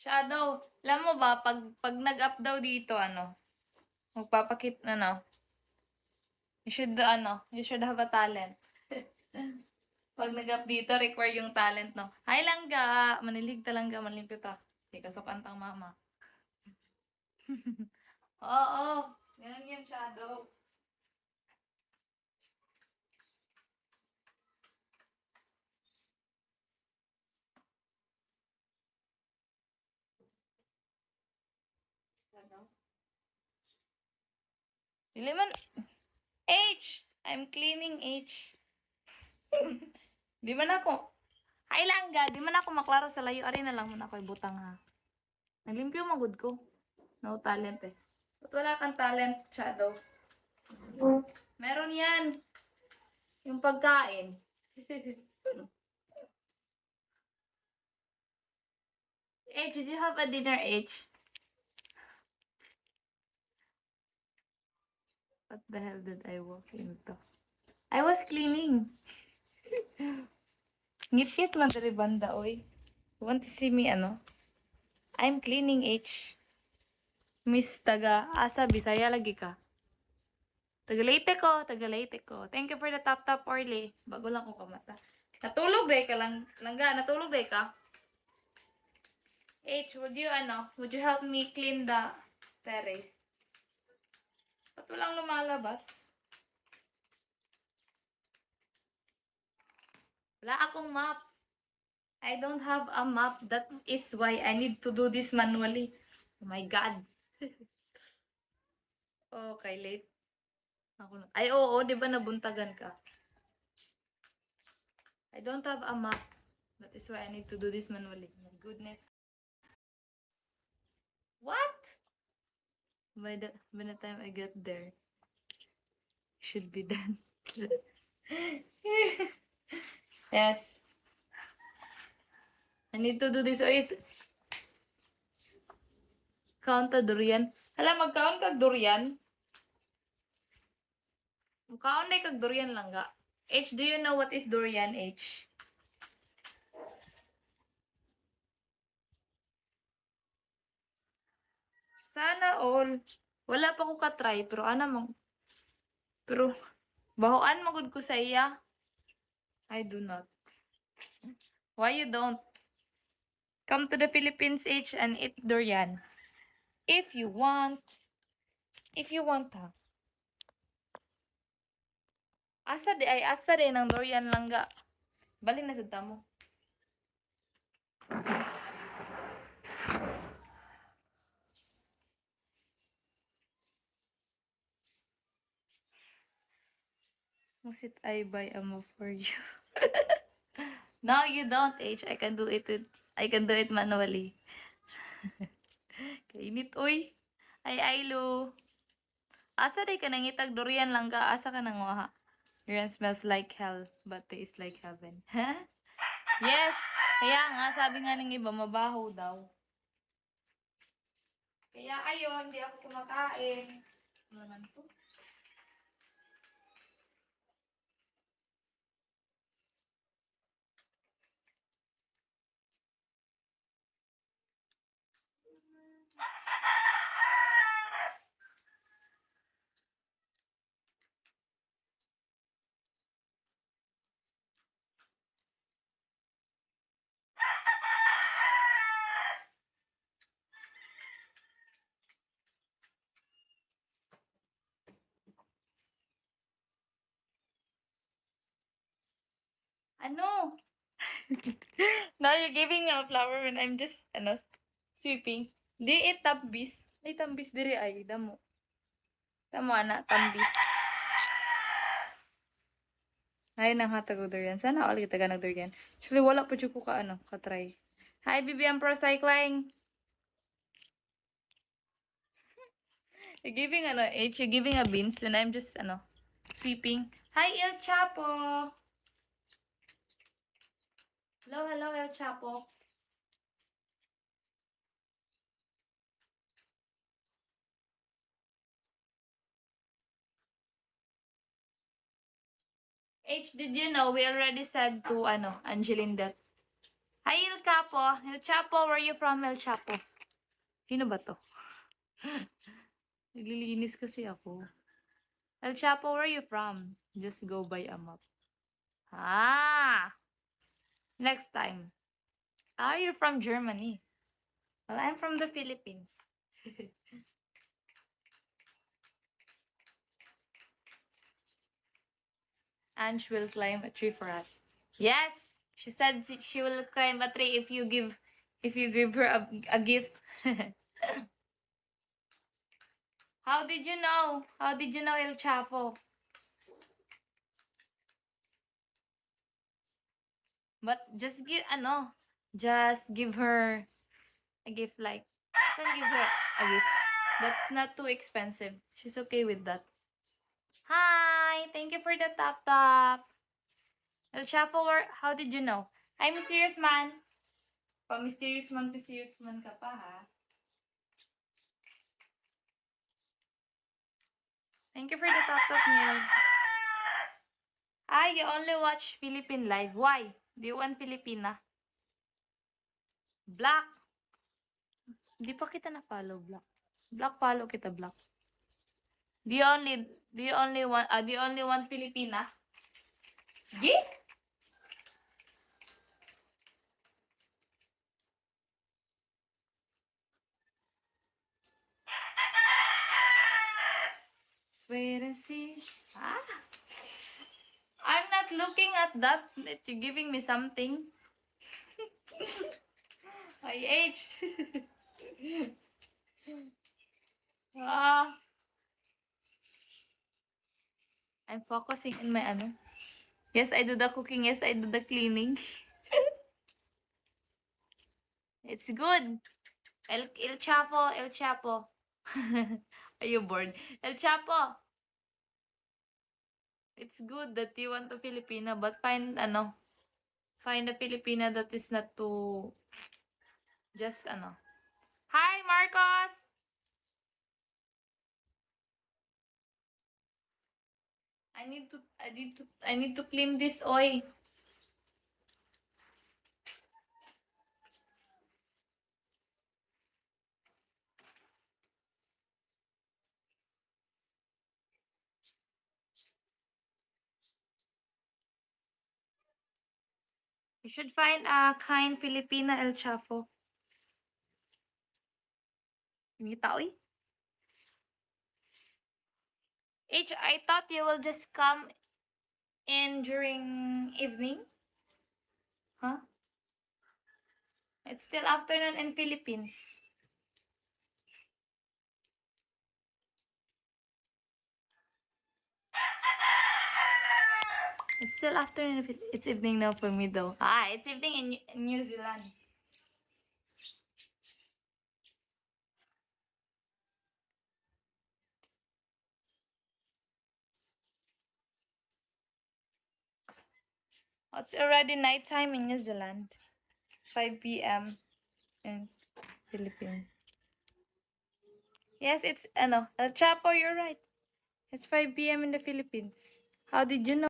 Shadow, alam mo ba, pag nag-up daw dito, magpapakit, you should have a talent. Pag nag-up dito, require yung talent, no? Hi, langga! Manilig talangga, malimpyo ta. Di ka sa pantang mama. Oo, ganun yan, Shadow. Shadow? Dili man, H! I'm cleaning H. Di man ako, ay langga, di man ako maklaro sa layo. Ari na lang muna ako ibutang ha. Naglimpyo magud ko. No talent eh. Ba't wala kang talent, Shadow? Meron yan. Yung pagkain. H, did you have a dinner, H? What the hell did I walk into? I was cleaning. Ngit-ngit man diri banda, oy. You want to see me, I'm cleaning, H. Miss taga asa Bisaya lagi ka. Taga Leyte ko. Thank you for the tap Orly. Bago lang ko kamata. Natulog day ka lang, langga, natulog day ka. H, would you help me clean the terrace? Ba't walang lumalabas? Wala akong map. I don't have a map. That is why I need to do this manually. Oh my God. Okay, late. Ay, oo, di ba nabuntagan ka? I don't have a map. That is why I need to do this manually. My goodness. What? By the time I get there, it should be done. Yes. I need to do this. Oh, it's... Count a durian. Hala, mag-count kag durian. Mukhaon na kag durian lang ga. H, do you know what is durian, H? Sana all. Wala pa ko ka-try, pero pero, bahoan magud ko sa iya. I do not. Why you don't? Come to the Philippines, H, and eat durian. If you want. If you want, ha. Asa de ng durian lang ga. Balik na sa mo. Musit I buy a move for you. No, you don't, H. I can do it manually. Kainit, uy. Ay, Ailo. Asa day ka nangitag durian lang ka. Asa ka nang waha. Durian smells like hell, but tastes like heaven. Ha? Yes! Kaya nga, sabi nga ng iba, mabaho daw. Kaya ayun, di ako kumakain. Ano naman to? Ano? Now you're giving me a flower when I'm just, sweeping. Di tambis. Ay, tambis diri ay. Damo. Damo, anak, tambis. Ay, nang hatag durian. Sana all kita ganag durian. Actually, wala pa dyan ko ka-try. Hi, BBM Pro Cycling. You're giving a beans and I'm just, sweeping. Hi, El Chapo! Hello, El Chapo. H, did you know we already said to, Angeline that Hi, El Capo. El Chapo, where you from, El Chapo? Sino ba to? Naglilinis kasi ako. El Chapo, where you from? Just go by a map. Ah! Next time. Ah, you're from Germany. Well, I'm from the Philippines. Ange will climb a tree for us. Yes, she said she will climb a tree if you give her a gift. How did you know? How did you know, El Chapo? But just give her a gift, like, you can give her a gift. That's not too expensive. She's okay with that. Hi, thank you for the top. El Chapo, how did you know? Hi, mysterious man. Mysterious man ka pa, ha? Thank you for the top, Neil. Ah, you only watch Philippine Live. Why? Do you want Filipina? Black. Hindi pa kita na-follow, Black. Black, follow kita, Black. Do you only want Filipina? Gi? Wait and see. Ah. I'm not looking at that. You're giving me something. IH. Ah. I'm focusing in my ano. Yes, I do the cooking. Yes, I do the cleaning. It's good. El Chapo, El Chapo. Are you bored? El Chapo. It's good that you want a Filipina, but find a Filipina that is not too just ano. Hi, Marcos. I need to clean this oil. You should find a kind Filipina, El Chapo. Ngita, oy. I thought you will just come in during evening. Huh? It's still afternoon in Philippines. It's still afternoon. It's evening now for me, though. Ah, it's evening in New Zealand. It's already nighttime in New Zealand. 5 p.m. in Philippines. Yes, it's El Chapo, you're right. It's 5 p.m. in the Philippines. How did you know?